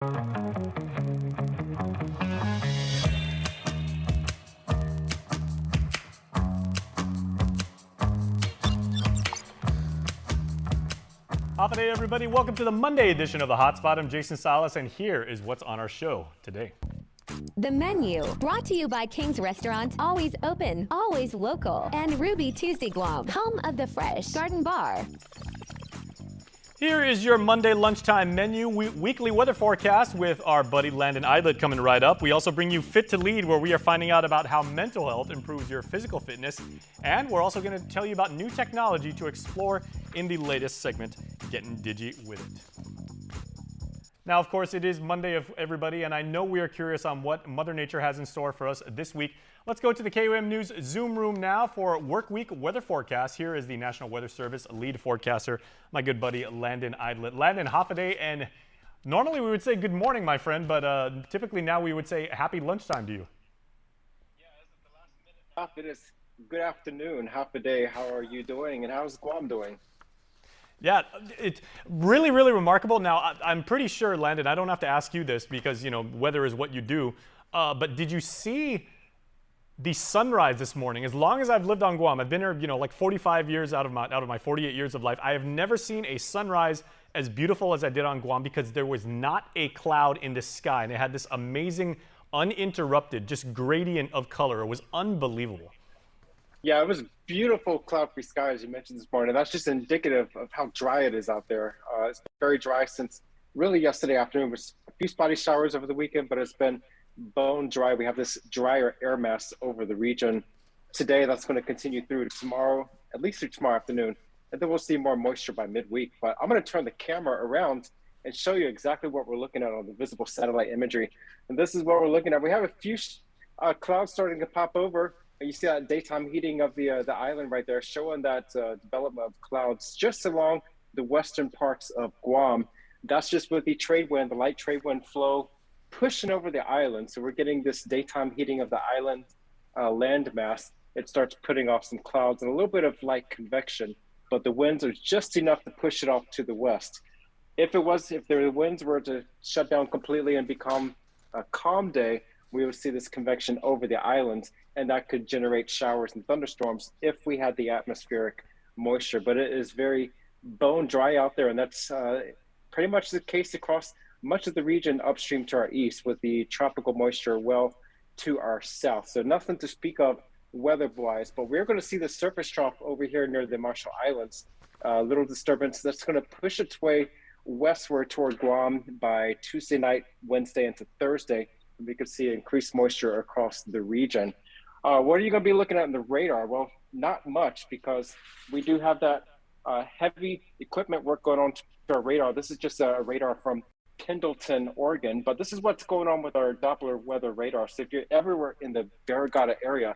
Half a day, everybody. Welcome to the Monday edition of the Hotspot. I'm Jason Salas, and here is what's on our show today. The menu, brought to you by King's Restaurant, always open, always local, and Ruby Tuesday Guam, home of the Fresh Garden Bar. Here is your Monday lunchtime menu, weekly weather forecast with our buddy Landon Idlet coming right up. We also bring you Fit to Lead, where we are finding out about how mental health improves your physical fitness. And we're also going to tell you about new technology to explore in the latest segment, Getting Digi with It. Now, of course, it is Monday of everybody, and I know we are curious on what Mother Nature has in store for us this week. Let's go to the KUAM News Zoom room now for Work Week weather forecast. Here is the National Weather Service lead forecaster, my good buddy Landon Idlet. Landon, half a day, and normally we would say good morning, my friend, but typically now we would say happy lunchtime to you. Yeah, as of the last minute off, it is good afternoon, half a day. How are you doing, and how's Guam doing? Yeah, it's really, really remarkable. Now, I'm pretty sure, Landon, I don't have to ask you this because, you know, weather is what you do, but did you see the sunrise this morning? As long as I've lived on Guam, I've been here, you know, like 45 years out of my 48 years of life, I have never seen a sunrise as beautiful as I did on Guam because there was not a cloud in the sky, and it had this amazing, uninterrupted, just gradient of color. It was unbelievable. Yeah, it was beautiful cloud-free sky, as you mentioned this morning. That's just indicative of how dry it is out there. It's been very dry since really yesterday afternoon. There's a few spotty showers over the weekend, but it's been bone dry. We have this drier air mass over the region. Today, that's going to continue through to tomorrow, at least through tomorrow afternoon. And then we'll see more moisture by midweek. But I'm going to turn the camera around and show you exactly what we're looking at on the visible satellite imagery. And this is what we're looking at. We have a few clouds starting to pop over. You see that daytime heating of the island right there, showing that development of clouds just along the western parts of Guam. That's just with the trade wind, the light trade wind flow pushing over the island. So we're getting this daytime heating of the island land mass. It starts putting off some clouds and a little bit of light convection, but the winds are just enough to push it off to the west. If the winds were to shut down completely and become a calm day, we would see this convection over the island, and that could generate showers and thunderstorms if we had the atmospheric moisture. But it is very bone dry out there, and that's pretty much the case across much of the region upstream to our east, with the tropical moisture well to our south. So nothing to speak of weather-wise, but we're going to see the surface trough over here near the Marshall Islands. Little disturbance that's going to push its way westward toward Guam by Tuesday night, Wednesday into Thursday. We could see increased moisture across the region. What are you going to be looking at in the radar? Well, not much, because we do have that heavy equipment work going on to our radar. This is just a radar from Pendleton, Oregon, but this is what's going on with our Doppler weather radar. So if you're everywhere in the Barrigada area,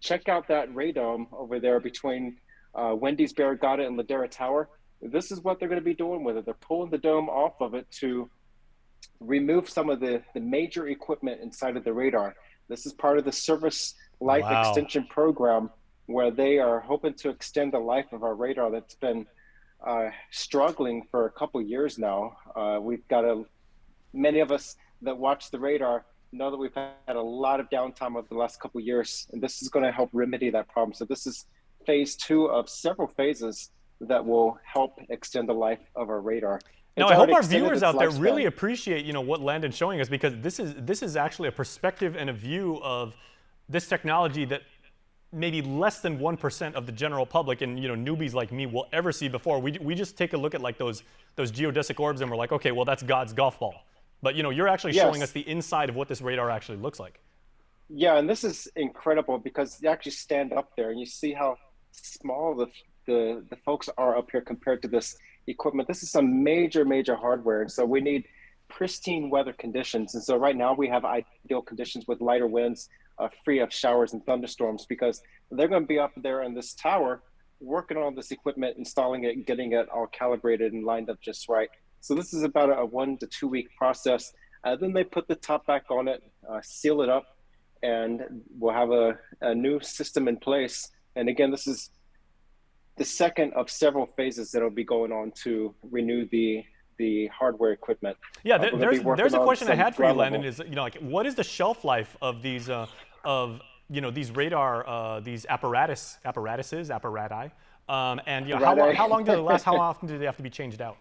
check out that radome over there between Wendy's Barrigada and Ladera Tower. This is what they're going to be doing with it. They're pulling the dome off of it to remove some of the major equipment inside of the radar. This is part of the Service Life Extension Program, where they are hoping to extend the life of our radar that's been struggling for a couple years now. We've got many of us that watch the radar know that we've had a lot of downtime over the last couple years, and this is going to help remedy that problem. So this is phase 2 of several phases that will help extend the life of our radar. Now, I hope our viewers out there really appreciate, you know, what Landon's showing us, because this is actually a perspective and a view of this technology that maybe less than 1% of the general public and, you know, newbies like me will ever see before. We just take a look at like those geodesic orbs and we're like, okay, well, that's God's golf ball. But, you know, you're actually showing us the inside of what this radar actually looks like. Yeah, and this is incredible because you actually stand up there and you see how small the folks are up here compared to this equipment. This is some major hardware, and so we need pristine weather conditions. And so right now we have ideal conditions with lighter winds, free of showers and thunderstorms, because they're going to be up there in this tower working on this equipment, installing it, getting it all calibrated and lined up just right. So this is about a 1 to 2 week process. Then they put the top back on it, seal it up, and we'll have a new system in place. And again, this is the second of several phases that will be going on to renew the the hardware equipment. Yeah, We're gonna be working there's a on question I some had for you, ground Landon. level. Is like, what is the shelf life of these these radar these apparati, and Right. how long do they last? How often do they have to be changed out?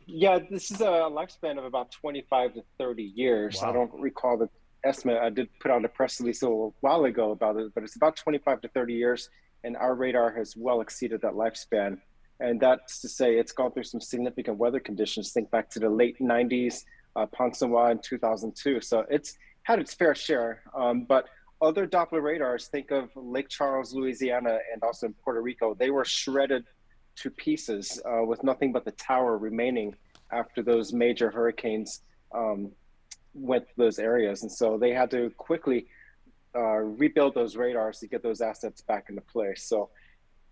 Yeah, this is a lifespan of about 25 to 30 years. I Wow. don't recall the estimate. I did put out a press release a little while ago about it, but it's about 25 to 30 years, and our radar has well exceeded that lifespan. And that's to say it's gone through some significant weather conditions. Think back to the late 90s, Ponsoa in 2002. So it's had its fair share. But other Doppler radars, think of Lake Charles, Louisiana, and also in Puerto Rico, they were shredded to pieces with nothing but the tower remaining after those major hurricanes went to those areas. And so they had to quickly rebuild those radars to get those assets back into place. So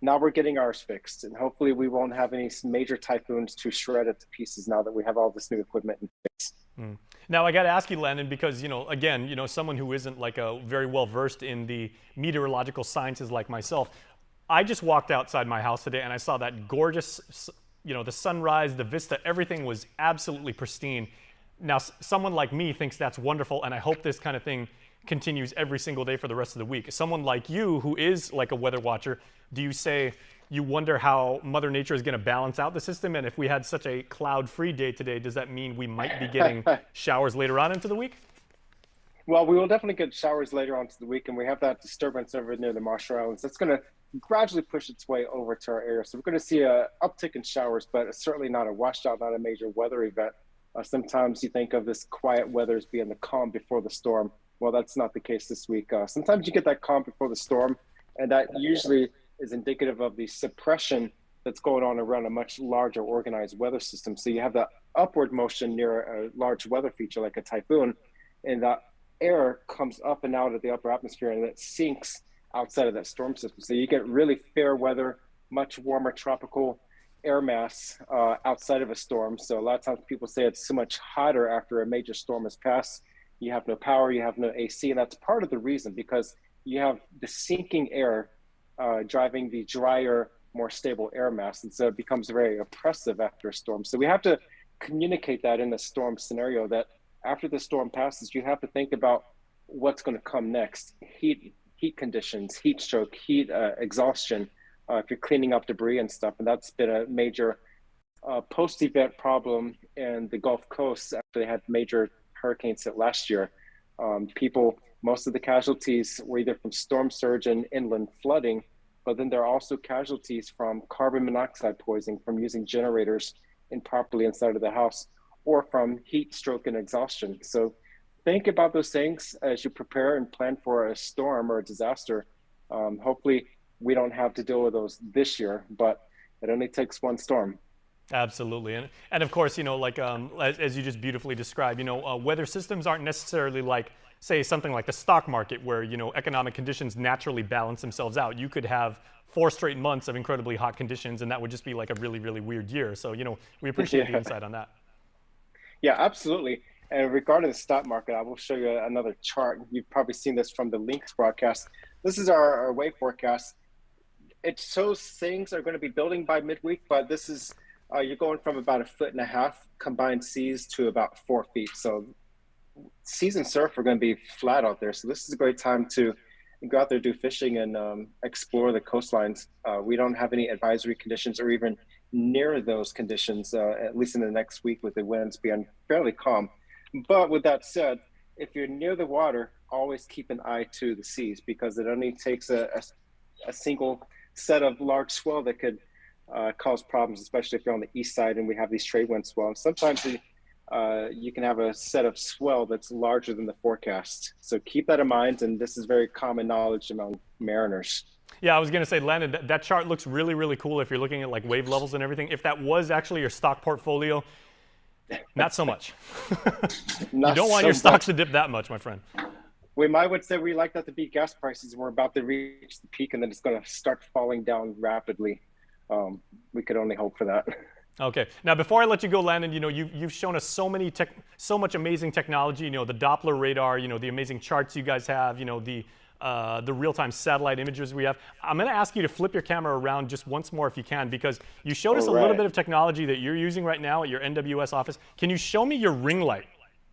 now we're getting ours fixed, and hopefully we won't have any major typhoons to shred it to pieces now that we have all this new equipment in place. Mm. Now I got to ask you, Landon, because again, someone who isn't like a very well versed in the meteorological sciences like myself, I just walked outside my house today and I saw that gorgeous, the sunrise, the vista, everything was absolutely pristine. Now, someone like me thinks that's wonderful, and I hope this kind of thing continues every single day for the rest of the week. Someone like you, who is like a weather watcher, do you say you wonder how Mother Nature is going to balance out the system? And if we had such a cloud-free day today, does that mean we might be getting showers later on into the week? Well, we will definitely get showers later on to the week, and we have that disturbance over near the Marshall Islands. That's going to gradually push its way over to our area. So we're going to see an uptick in showers, but it's certainly not a washout, not a major weather event. Sometimes you think of this quiet weather as being the calm before the storm. Well, that's not the case this week. Sometimes you get that calm before the storm, and that usually is indicative of the suppression that's going on around a much larger organized weather system. So you have that upward motion near a large weather feature like a typhoon, and that air comes up and out of the upper atmosphere and it sinks outside of that storm system. So you get really fair weather, much warmer tropical air mass outside of a storm. So a lot of times people say it's so much hotter after a major storm has passed. You have no power, you have no AC, and that's part of the reason, because you have the sinking air driving the drier, more stable air mass. And so it becomes very oppressive after a storm. So we have to communicate that in the storm scenario, that after the storm passes, you have to think about what's going to come next. Heat conditions, heat stroke, heat exhaustion, if you're cleaning up debris and stuff. And that's been a major post-event problem in the Gulf Coast after they had major hurricanes hit last year. Most of the casualties were either from storm surge and inland flooding, but then there are also casualties from carbon monoxide poisoning from using generators improperly inside of the house, or from heat stroke and exhaustion. So think about those things as you prepare and plan for a storm or a disaster. Hopefully we don't have to deal with those this year, but it only takes one storm. Absolutely. And of course, as you just beautifully described, weather systems aren't necessarily like, say, something like the stock market where, economic conditions naturally balance themselves out. You could have 4 straight months of incredibly hot conditions, and that would just be like a really, really weird year. So, we appreciate the insight on that. Yeah, absolutely. And regarding the stock market, I will show you another chart. You've probably seen this from the Lynx broadcast. This is our wave forecast. It shows things are going to be building by midweek, but this is you're going from about 1.5 feet combined seas to about 4 feet. So seas and surf are going to be flat out there. So this is a great time to go out there, do fishing, and explore the coastlines. We don't have any advisory conditions or even near those conditions, at least in the next week, with the winds being fairly calm. But with that said, if you're near the water, always keep an eye to the seas, because it only takes a single set of large swell that could cause problems, especially if you're on the east side and we have these trade wind swells. Sometimes you can have a set of swell that's larger than the forecast. So keep that in mind, and this is very common knowledge among mariners. Yeah, I was going to say, Landon, that chart looks really, really cool if you're looking at like wave levels and everything. If that was actually your stock portfolio, not so much. You don't want your stocks to dip that much, my friend. We would say we like that to be gas prices. We're about to reach the peak, and then it's going to start falling down rapidly. We could only hope for that. Okay. Now, before I let you go, Landon, you've shown us so much amazing technology. The Doppler radar. The amazing charts you guys have. The the real-time satellite images we have. I'm going to ask you to flip your camera around just once more if you can, because you showed us a little bit of technology that you're using right now at your NWS office. Can you show me your ring light?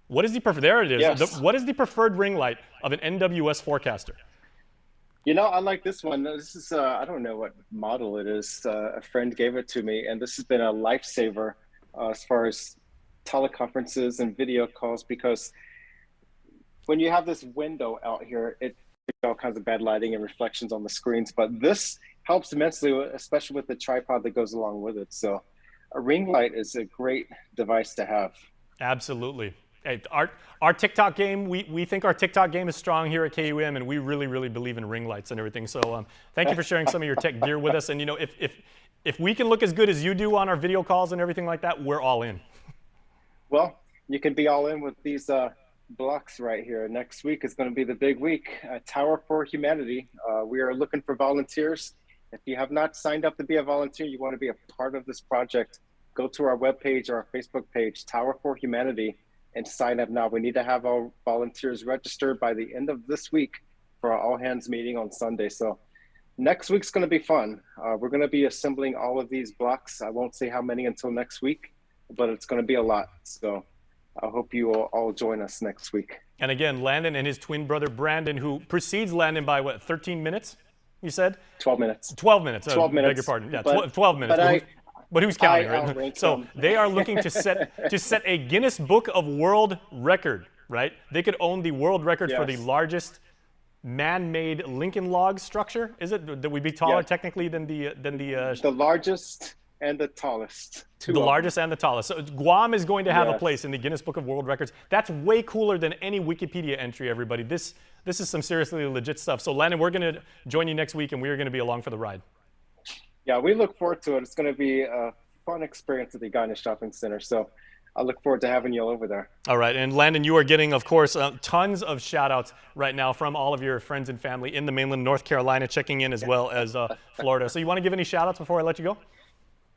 What is the there it is. Yes. What is the preferred ring light of an NWS forecaster? You know, I like this one. This is, I don't know what model it is. A friend gave it to me, and this has been a lifesaver as far as teleconferences and video calls, because when you have this window out here, it all kinds of bad lighting and reflections on the screens, but this helps immensely, especially with the tripod that goes along with it. So a ring light is a great device to have. Absolutely. Hey, our TikTok game, we think our TikTok game is strong here at KUAM, and we really, really believe in ring lights and everything. So thank you for sharing some of your tech gear with us. And you know, if we can look as good as you do on our video calls and everything like that, we're all in. Well, you can be all in with these blocks right here. Next week is going to be the big week. Tower for Humanity. We are looking for volunteers. If you have not signed up to be a volunteer, you want to be a part of this project, go to our webpage or our Facebook page, Tower for Humanity, and sign up now. We need to have our volunteers registered by the end of this week for our all hands meeting on Sunday. So next week's going to be fun. We're going to be assembling all of these blocks. I won't say how many until next week, but it's going to be a lot. So I hope you will all join us next week. And again, Landon and his twin brother Brandon, who precedes Landon by what, 13 minutes, you said? 12 minutes. 12 minutes. 12 minutes. Beg your pardon. Yeah, But, 12 minutes. But who's counting, right? So them. they are looking to set a Guinness Book of World Record, right? They could own the world record for the largest man-made Lincoln log structure. Is it that would be taller technically than the largest and the tallest? The largest and the tallest. So Guam is going to have a place in the Guinness Book of World Records. That's way cooler than any Wikipedia entry, everybody. This is some seriously legit stuff. So Landon, we're going to join you next week, and we are going to be along for the ride. Yeah, we look forward to it. It's going to be a fun experience at the Ghana Shopping Center. So I look forward to having you all over there. All right. And Landon, you are getting, of course, tons of shout outs right now from all of your friends and family in the mainland North Carolina checking in, as well as Florida. So you want to give any shout outs before I let you go?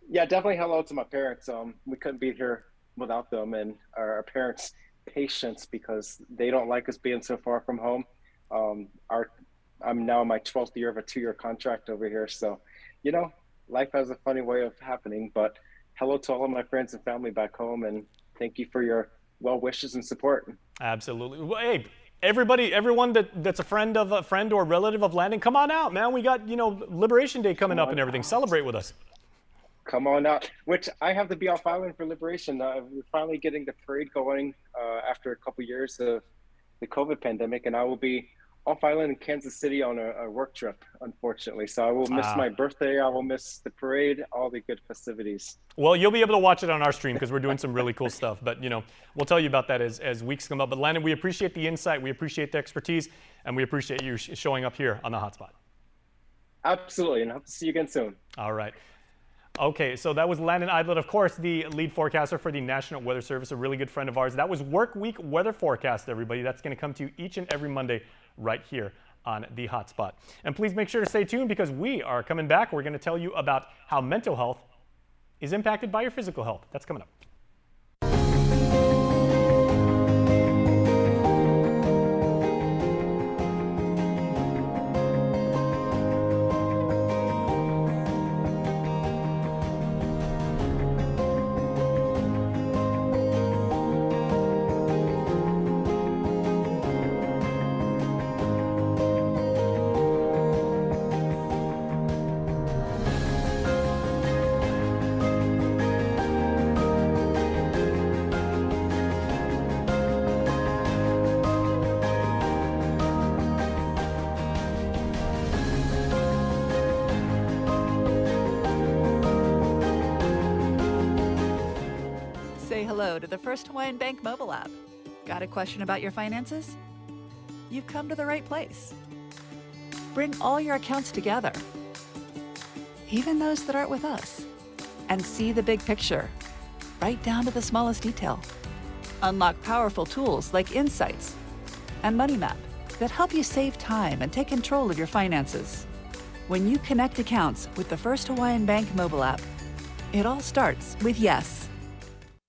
Yeah, definitely hello to my parents. We couldn't be here without them, and our parents' patience, because they don't like us being so far from home. I'm now in my 12th year of a 2-year contract over here. So, you know, life has a funny way of happening, but hello to all of my friends and family back home, and thank you for your well wishes and support. Absolutely. Well, hey, everyone that's a friend or relative of Landon, come on out, man. We got, you know, Liberation Day coming up and everything. Celebrate with us. Come on out, which I have to be off island for Liberation. We're finally getting the parade going after a couple years of the COVID pandemic, and I will be off island in Kansas City on a work trip, unfortunately. So I will miss my birthday. I will miss the parade, all the good festivities. Well, you'll be able to watch it on our stream because we're doing some really cool stuff. But, you know, we'll tell you about that as weeks come up. But Landon, we appreciate the insight. We appreciate the expertise. And we appreciate you showing up here on the Hotspot. Absolutely. And I hope to see you again soon. All right. Okay, so that was Landon Idlet, of course, the lead forecaster for the National Weather Service, a really good friend of ours. That was Work Week Weather Forecast, everybody. That's going to come to you each and every Monday right here on the Hotspot. And please make sure to stay tuned, because we are coming back. We're going to tell you about how mental health is impacted by your physical health. That's coming up. Say hello to the First Hawaiian Bank mobile app. Got a question about your finances? You've come to the right place. Bring all your accounts together, even those that aren't with us, and see the big picture, right down to the smallest detail. Unlock powerful tools like Insights and Money Map that help you save time and take control of your finances. When you connect accounts with the First Hawaiian Bank mobile app, it all starts with yes.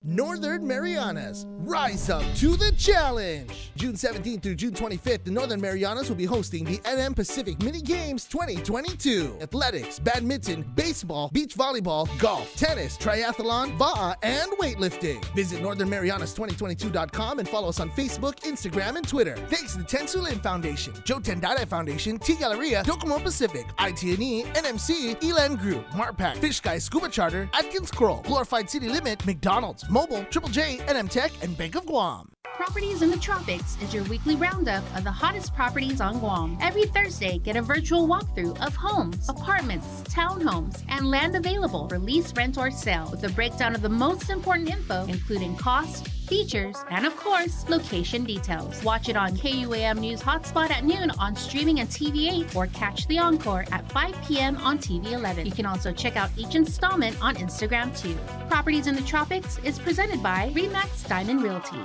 Northern Marianas, rise up to the challenge! June 17th through June 25th, the Northern Marianas will be hosting the NM Pacific Mini Games 2022. Athletics, badminton, baseball, beach volleyball, golf, tennis, triathlon, VAA, and weightlifting. Visit northernmarianas2022.com and follow us on Facebook, Instagram, and Twitter. Thanks to the Tensu Lin Foundation, Joe Tendai Foundation, T Galleria, Docomo Pacific, ITNE, NMC, Elan Group, Marpac, Fish Guy Scuba Charter, Atkins Kroll, Glorified City Limit, McDonald's, Mobile, Triple J, NM Tech, and Bank of Guam. Properties in the Tropics is your weekly roundup of the hottest properties on Guam. Every Thursday, get a virtual walkthrough of homes, apartments, townhomes, and land available for lease, rent, or sale with a breakdown of the most important info, including cost, features, and of course, location details. Watch it on KUAM News Hotspot at noon on streaming and TV8 or catch the encore at 5 p.m. on TV11. You can also check out each installment on Instagram too. Properties in the Tropics is presented by Remax Diamond Realty.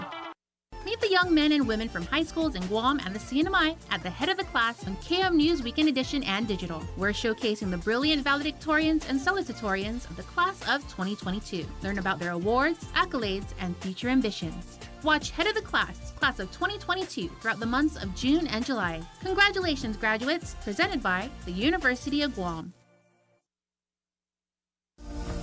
Meet the young men and women from high schools in Guam and the CNMI at the head of the class on KUAM News Weekend Edition and Digital. We're showcasing the brilliant valedictorians and salutatorians of the class of 2022. Learn about their awards, accolades, and future ambitions. Watch Head of the Class, Class of 2022, throughout the months of June and July. Congratulations, graduates, presented by the University of Guam.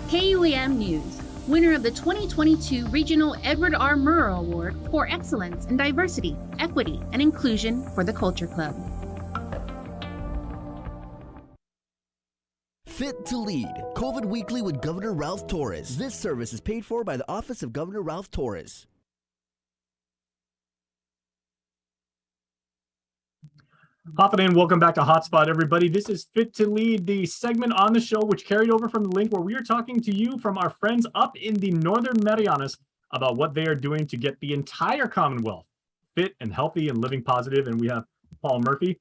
KUAM News, winner of the 2022 Regional Edward R. Murrow Award for Excellence in Diversity, Equity, and Inclusion for the Culture Club. Fit to Lead, COVID Weekly with Governor Ralph Torres. This service is paid for by the Office of Governor Ralph Torres. Hop in, welcome back to Hotspot, everybody. This is Fit to Lead, the segment on the show which carried over from the link where we are talking to you from our friends up in the Northern Marianas about what they are doing to get the entire Commonwealth fit and healthy and living positive. And we have Paul Murphy.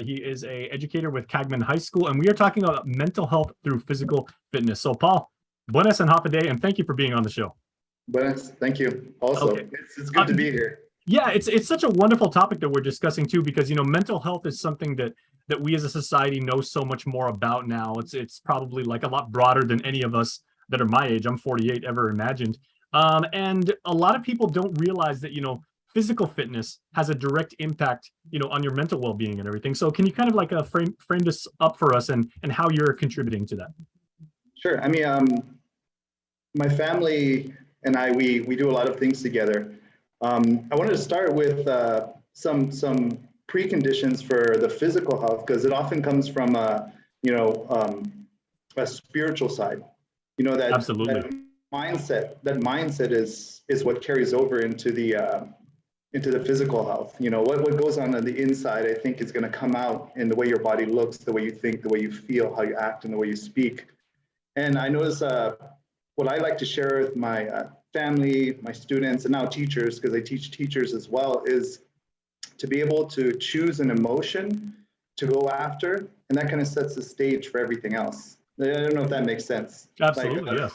He is an educator with Cagman High School, and we are talking about mental health through physical fitness. So, Paul, buenas and hapa day, and thank you for being on the show. Buenas, thank you. Also, okay. It's good to be here. Yeah, it's such a wonderful topic that we're discussing too, because mental health is something that we as a society know so much more about now. It's probably like a lot broader than any of us that are my age, I'm 48, ever imagined. And a lot of people don't realize that physical fitness has a direct impact on your mental well-being and everything. So can you kind of like frame this up for us and how you're contributing to that? Sure. I mean, my family and I, we do a lot of things together. I wanted to start with some preconditions for the physical health, because it often comes from a spiritual side. That absolutely that mindset is what carries over into the physical health. What goes on the inside, I think, is going to come out in the way your body looks, the way you think, the way you feel, how you act, and the way you speak. And I notice what I like to share with my family, my students, and now teachers, because I teach teachers as well, is to be able to choose an emotion to go after, and that kind of sets the stage for everything else. I don't know if that makes sense. Absolutely, yes.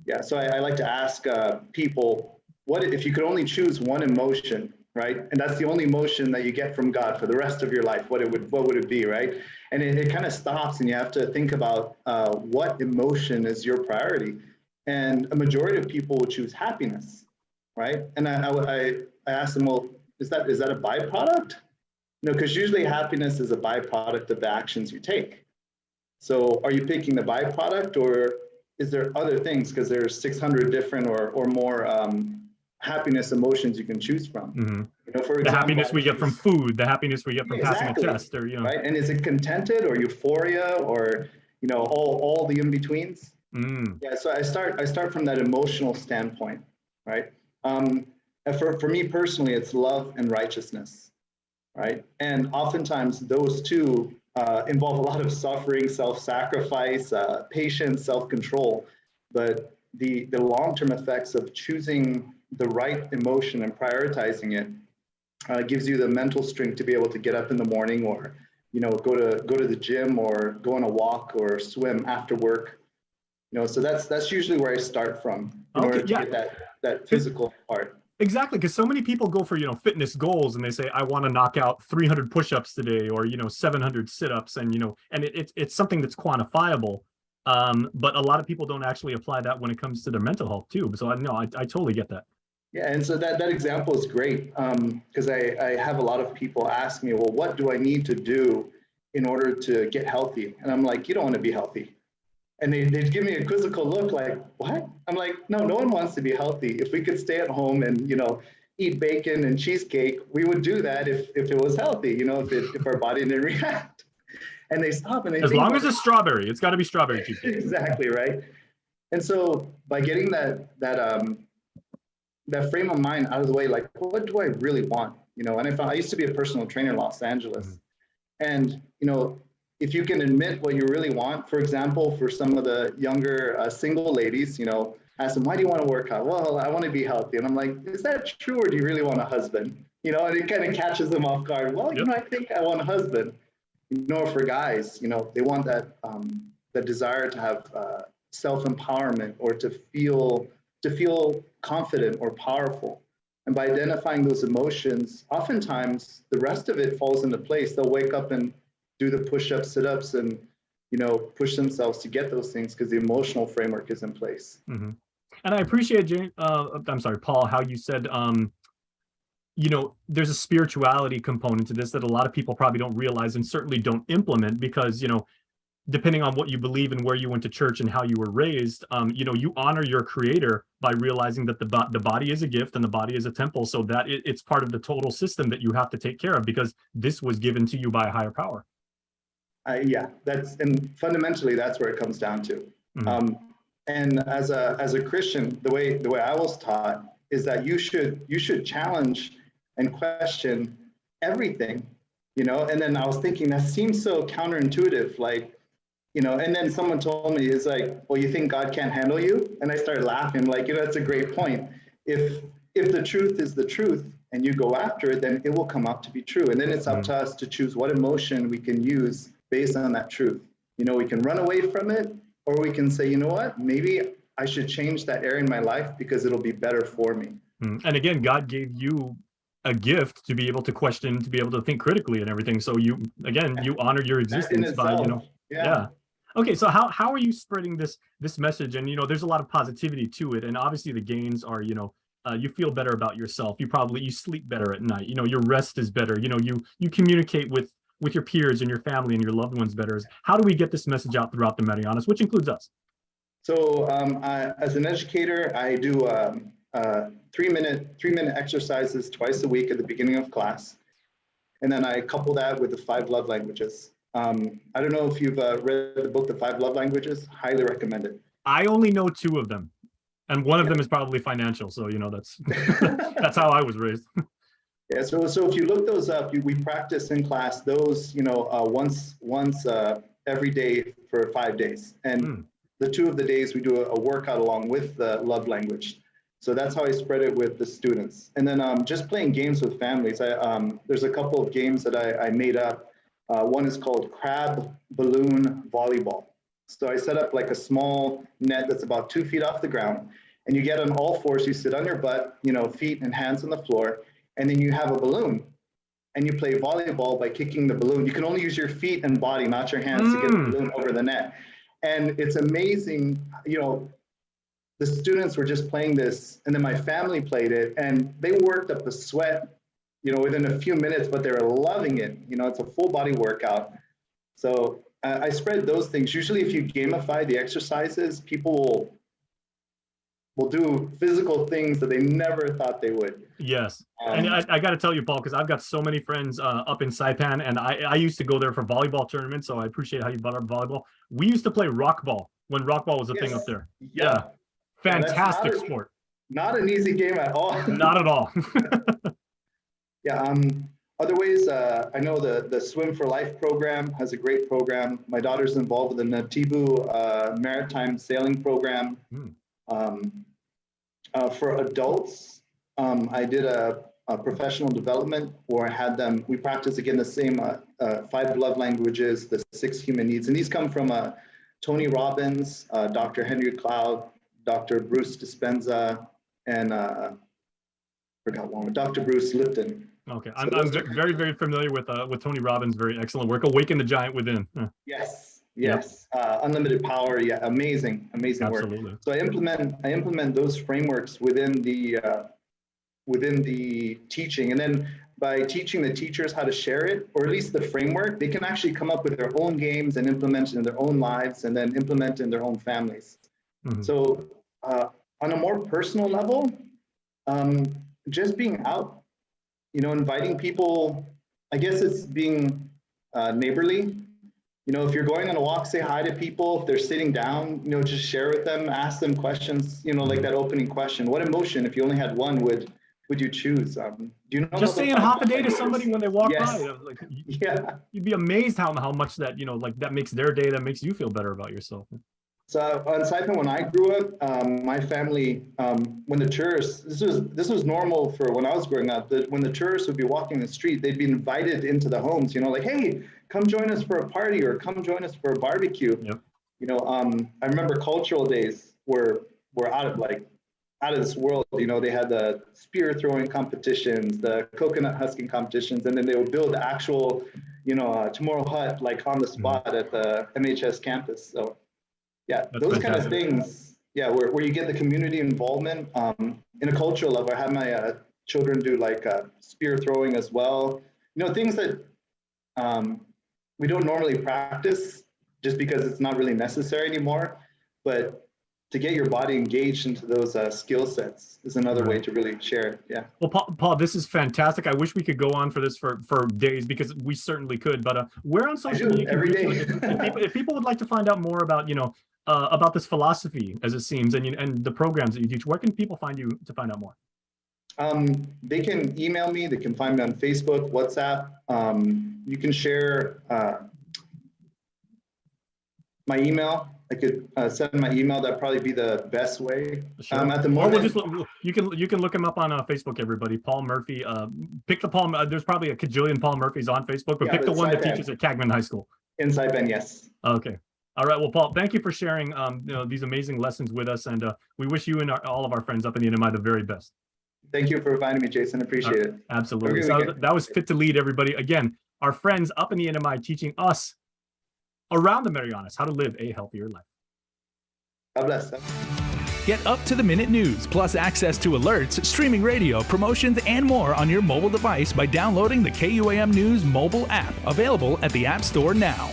Yeah, so I like to ask people, what if you could only choose one emotion, right? And that's the only emotion that you get from God for the rest of your life, what would it be, right? And it kind of stops, and you have to think about what emotion is your priority. And a majority of people will choose happiness, right? And I asked them, well, is that a byproduct? Because usually happiness is a byproduct of the actions you take. So are you picking the byproduct, or is there other things? Because there's 600 different or more happiness emotions you can choose from. Mm-hmm. For example, the happiness we get from food, the happiness we get from passing a test, or right? And is it contented or euphoria or all the in-betweens? Yeah, so I start from that emotional standpoint, right? For me personally, it's love and righteousness, right? And oftentimes those two involve a lot of suffering, self-sacrifice, patience, self-control. But the long-term effects of choosing the right emotion and prioritizing it gives you the mental strength to be able to get up in the morning, or go to the gym, or go on a walk or swim after work. So that's usually where I start from in order to get that physical part. Exactly, because so many people go for fitness goals, and they say, I want to knock out 300 push-ups today, or 700 sit-ups, and and it's something that's quantifiable. But a lot of people don't actually apply that when it comes to their mental health too. So I totally get that. Yeah, and so that example is great because I have a lot of people ask me, well, what do I need to do in order to get healthy? And I'm like, you don't want to be healthy. And they give me a quizzical look like, what? I'm like, no one wants to be healthy. If we could stay at home and, eat bacon and cheesecake, we would do that if it was healthy, if our body didn't react. And they stop and they as think, long as it's strawberry, it's got to be strawberry cheesecake. Exactly, right? And so by getting that frame of mind out of the way, like, what do I really want? And I used to be a personal trainer in Los Angeles. And, if you can admit what you really want, for example, for some of the younger single ladies, ask them, why do you want to work out? Well, I want to be healthy. And I'm like, is that true? Or do you really want a husband? And it kind of catches them off guard. Well, I think I want a husband. For guys, they want that, the desire to have self-empowerment or to feel confident or powerful. And by identifying those emotions, oftentimes the rest of it falls into place. They'll wake up and do the push-ups, sit-ups, and push themselves to get those things because the emotional framework is in place. Mm-hmm. And I appreciate, Paul, how you said, there's a spirituality component to this that a lot of people probably don't realize and certainly don't implement because, depending on what you believe and where you went to church and how you were raised, you honor your creator by realizing that the body is a gift and the body is a temple, so that it's part of the total system that you have to take care of because this was given to you by a higher power. And fundamentally, that's where it comes down to. Mm-hmm. And as a Christian, the way I was taught is that you should challenge and question everything, And then I was thinking that seems so counterintuitive, like, And then someone told me, it's like, well, you think God can't handle you? And I started laughing, like, that's a great point. If the truth is the truth and you go after it, then it will come out to be true. And then it's up to us to choose what emotion we can use based on that truth. We can run away from it, or we can say, you know what, maybe I should change that area in my life because it'll be better for me. And again, God gave you a gift to be able to question, to be able to think critically and everything. So you honor your existence by, yeah. Okay, so how are you spreading this message? And there's a lot of positivity to it, and obviously the gains are you feel better about yourself. You sleep better at night. Your rest is better. You communicate with your peers and your family and your loved ones better. How do we get this message out throughout the Marianas, which includes us? So as an educator, I do 3-minute exercises twice a week at the beginning of class, and then I couple that with the 5 love languages. I don't know if you've read the book, The 5 Love Languages. Highly recommend it. I only know 2 of them, and one of them is probably financial. So that's that's how I was raised. Yeah. So if you look those up, we practice in class those once every day for 5 days, and the 2 of the days we do a workout along with the love language. So that's how I spread it with the students, and then just playing games with families. There's a couple of games that I made up. One is called crab balloon volleyball. So I set up like a small net that's about 2 feet off the ground, and you get on all fours, you sit on your butt, feet and hands on the floor, and then you have a balloon, and you play volleyball by kicking the balloon. You can only use your feet and body, not your hands, to get the balloon over the net. And it's amazing, the students were just playing this, and then my family played it, and they worked up a sweat within a few minutes, but they were loving it. It's a full body workout. So I spread those things. Usually if you gamify the exercises, people will do physical things that they never thought they would. Yes. And I got to tell you, Paul, because I've got so many friends up in Saipan, and I used to go there for volleyball tournaments. So I appreciate how you brought up volleyball. We used to play rock ball when rock ball was a thing up there. Yeah. Fantastic sport. Not an easy game at all. Not at all. Yeah. Other ways, I know the Swim for Life program has a great program. My daughter's involved with the Natibu Maritime Sailing Program. For adults, I did a professional development where I had them, we practice again the same 5 love languages, the 6 human needs. And these come from Tony Robbins, Dr. Henry Cloud, Dr. Bruce Dispenza, and forgot one, Dr. Bruce Lipton. Okay, I'm very, very familiar with Tony Robbins' very excellent work, Awaken the Giant Within. Yes, Yes, unlimited power. Yeah, amazing Absolutely. work. So I implement those frameworks within the teaching, and then by teaching the teachers how to share it, or at least the framework, they can actually come up with their own games and implement it in their own lives, and then implement it in their own families. So on a more personal level, just being out, inviting people. I guess it's being neighborly. If you're going on a walk, say hi to people. If they're sitting down, just share with them, ask them questions, like that opening question. What emotion, if you only had one, would you choose? Do you know just saying half a day to somebody when they walk yes. by? Like, you'd be amazed how much that, like that makes their day, that makes you feel better about yourself. So on Saipan, when I grew up, my family, when the tourists, this was normal for when I was growing up, that when the tourists would be walking the street, they'd be invited into the homes, like, hey, come join us for a party, or come join us for a barbecue. Yep. I remember cultural days were out of this world. They had the spear throwing competitions, the coconut husking competitions, and then they would build actual, tomorrow hut, like on the spot at the MHS campus. So yeah, that's those fantastic. kind of things. Yeah, where you get the community involvement. In a cultural level, I had my children do like spear throwing as well. Things that we don't normally practice just because it's not really necessary anymore. But to get your body engaged into those skill sets is another way to really share it. Yeah. Well, Paul, this is fantastic. I wish we could go on for this for days, because we certainly could. But where on social media every day. if people would like to find out more about this philosophy, as it seems, and the programs that you teach, where can people find you to find out more? They can email me. They can find me on Facebook, WhatsApp. You can share my email. I could send my email. That'd probably be the best way. Sure. At the moment, you can look him up on Facebook. Everybody, Paul Murphy. Pick the Paul. There's probably a cajillion Paul Murphys on Facebook, but pick the one that teaches at Cagman High School. In Saipan, yes. Okay. All right. Well, Paul, thank you for sharing these amazing lessons with us, and we wish you and all of our friends up in the NMI the very best. Thank you for inviting me, Jason. Appreciate it. Absolutely. So that was Fit to Lead, everybody. Again, our friends up in the NMI teaching us around the Marianas how to live a healthier life. God bless. Get up-to-the-minute news, plus access to alerts, streaming radio, promotions, and more on your mobile device by downloading the KUAM News mobile app, available at the App Store now.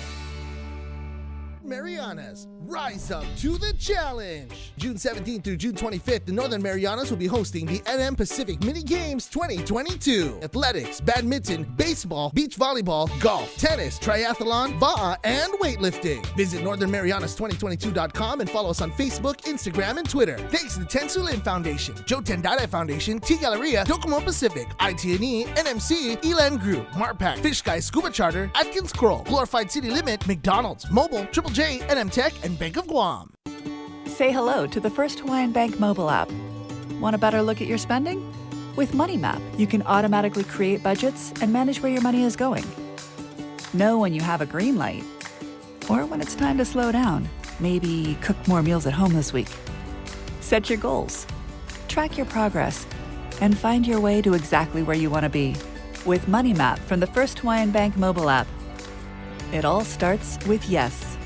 Marianas, rise up to the challenge. June 17th through June 25th, the Northern Marianas will be hosting the NM Pacific Mini Games 2022. Athletics, badminton, baseball, beach volleyball, golf, tennis, triathlon, ba'a, and weightlifting. Visit northernmarianas2022.com and follow us on Facebook, Instagram, and Twitter. Thanks to the Tensu Lim Foundation, Joe Tendare Foundation, T Galleria, Docomo Pacific, ITNE, NMC, Elan Group, Marpac, Fish Guy Scuba Charter, Atkins Kroll, Glorified City Limit, McDonald's, Mobile, Triple J, NM Tech, and Bank of Guam. Say hello to the first Hawaiian Bank mobile app. Want a better look at your spending? With Money Map, you can automatically create budgets and manage where your money is going. Know when you have a green light, or when it's time to slow down. Maybe cook more meals at home this week. Set your goals, track your progress, and find your way to exactly where you want to be. With Money Map from the First Hawaiian Bank mobile app. It all starts with yes.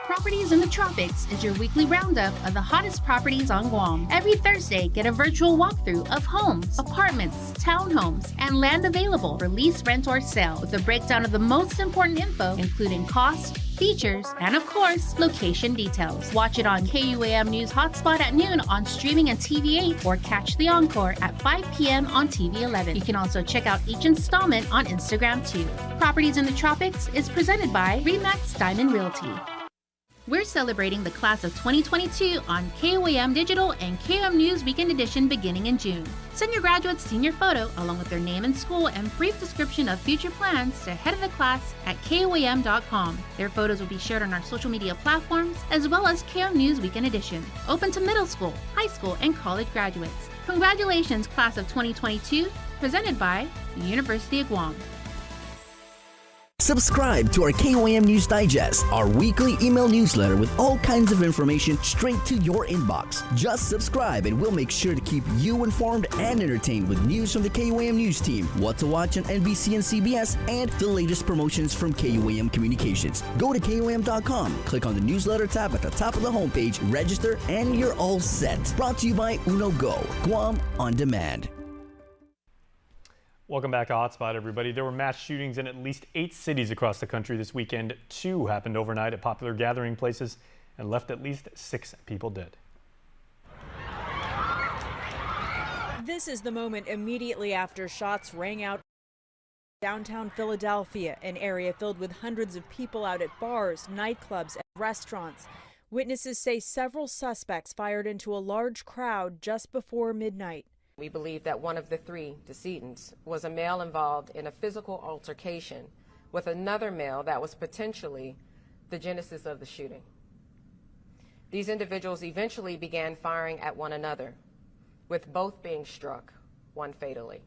Properties in the Tropics is your weekly roundup of the hottest properties on Guam. Every Thursday, get a virtual walkthrough of homes, apartments, townhomes, and land available for lease, rent, or sale, with a breakdown of the most important info, including cost, features, and of course, location details. Watch it on KUAM News HotSpot at noon on streaming and TV8, or catch the encore at 5 p.m. on TV11. You can also check out each installment on Instagram too. Properties in the Tropics is presented by Remax Diamond Realty. We're celebrating the class of 2022 on KUAM Digital and KUAM News Weekend Edition beginning in June. Send your graduate's senior photo along with their name and school and brief description of future plans to head of the class at KUAM.com. Their photos will be shared on our social media platforms as well as KUAM News Weekend Edition. Open to middle school, high school, and college graduates. Congratulations, class of 2022, presented by the University of Guam. Subscribe to our KUAM News Digest, our weekly email newsletter with all kinds of information straight to your inbox. Just subscribe and we'll make sure to keep you informed and entertained with news from the KUAM News team, what to watch on NBC and CBS, and the latest promotions from KUAM Communications. Go to KUAM.com, click on the newsletter tab at the top of the homepage, register, and you're all set. Brought to you by Uno Go, Guam on Demand. Welcome back to HotSpot, everybody. There were mass shootings in at least 8 cities across the country this weekend. 2 happened overnight at popular gathering places and left at least 6 people dead. This is the moment immediately after shots rang out downtown Philadelphia, an area filled with hundreds of people out at bars, nightclubs, and restaurants. Witnesses say several suspects fired into a large crowd just before midnight. We believe that one of the 3 decedents was a male involved in a physical altercation with another male that was potentially the genesis of the shooting. These individuals eventually began firing at one another, with both being struck, one fatally.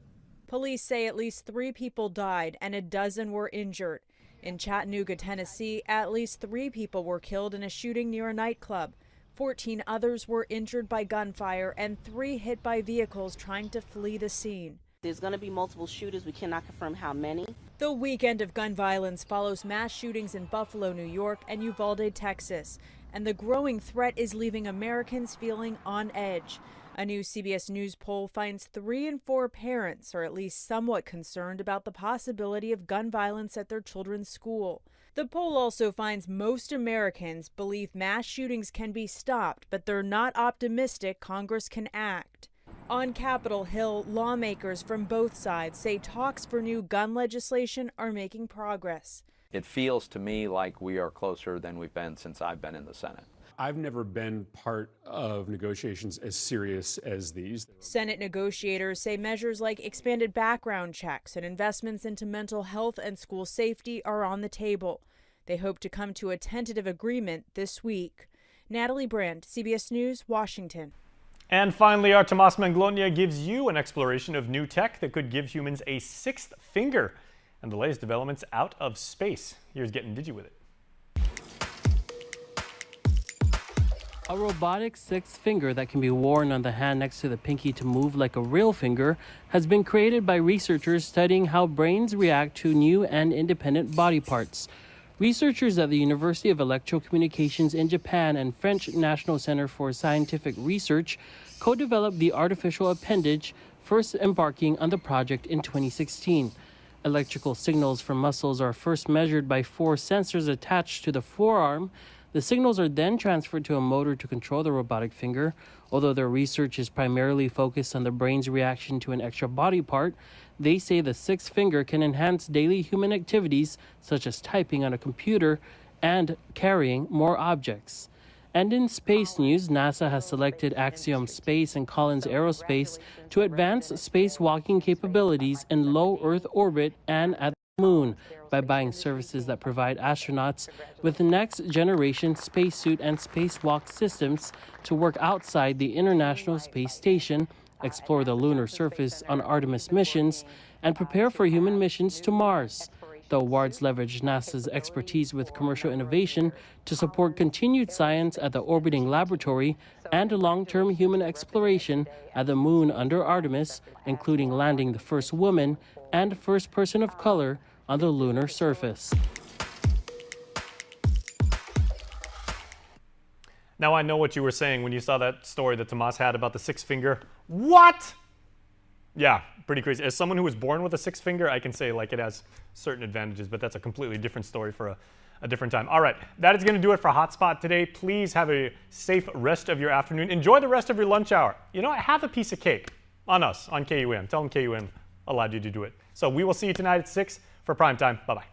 Police say at least 3 people died and a dozen were injured. In Chattanooga, Tennessee, at least 3 people were killed in a shooting near a nightclub. 14 others were injured by gunfire and 3 hit by vehicles trying to flee the scene. There's going to be multiple shooters. We cannot confirm how many. The weekend of gun violence follows mass shootings in Buffalo, New York and Uvalde, Texas. And the growing threat is leaving Americans feeling on edge. A new CBS News poll finds 3 in 4 parents are at least somewhat concerned about the possibility of gun violence at their children's school. The poll also finds most Americans believe mass shootings can be stopped, but they're not optimistic Congress can act. On Capitol Hill, lawmakers from both sides say talks for new gun legislation are making progress. It feels to me like we are closer than we've been since I've been in the Senate. I've never been part of negotiations as serious as these. Senate negotiators say measures like expanded background checks and investments into mental health and school safety are on the table. They hope to come to a tentative agreement this week. Natalie Brand, CBS News, Washington. And finally, our Tomas Manglonia gives you an exploration of new tech that could give humans a 6th finger and the latest developments out of space. Here's Getting Digi with it. A robotic 6th finger that can be worn on the hand next to the pinky to move like a real finger has been created by researchers studying how brains react to new and independent body parts. Researchers at the University of Electrocommunications in Japan and French National Center for Scientific Research co-developed the artificial appendage, first embarking on the project in 2016. Electrical signals from muscles are first measured by 4 sensors attached to the forearm. The signals are then transferred to a motor to control the robotic finger. Although their research is primarily focused on the brain's reaction to an extra body part, they say the 6th finger can enhance daily human activities such as typing on a computer and carrying more objects. And in space news, NASA has selected Axiom Space and Collins Aerospace to advance spacewalking capabilities in low Earth orbit and at the Moon by buying services that provide astronauts with next-generation spacesuit and spacewalk systems to work outside the International Space Station, explore the lunar surface on Artemis missions, and prepare for human missions to Mars. The awards leverage NASA's expertise with commercial innovation to support continued science at the orbiting laboratory and long-term human exploration at the Moon under Artemis, including landing the first woman and first person of color on the lunar surface. Now I know what you were saying when you saw that story that Tomas had about the 6th finger. What? Yeah, pretty crazy. As someone who was born with a 6th finger, I can say like it has certain advantages, but that's a completely different story for a different time. All right, that is going to do it for HotSpot today. Please have a safe rest of your afternoon. Enjoy the rest of your lunch hour. You know what? Have a piece of cake on us, on KUAM. Tell them KUAM allowed you to do it. So we will see you tonight at 6 for prime time. Bye-bye.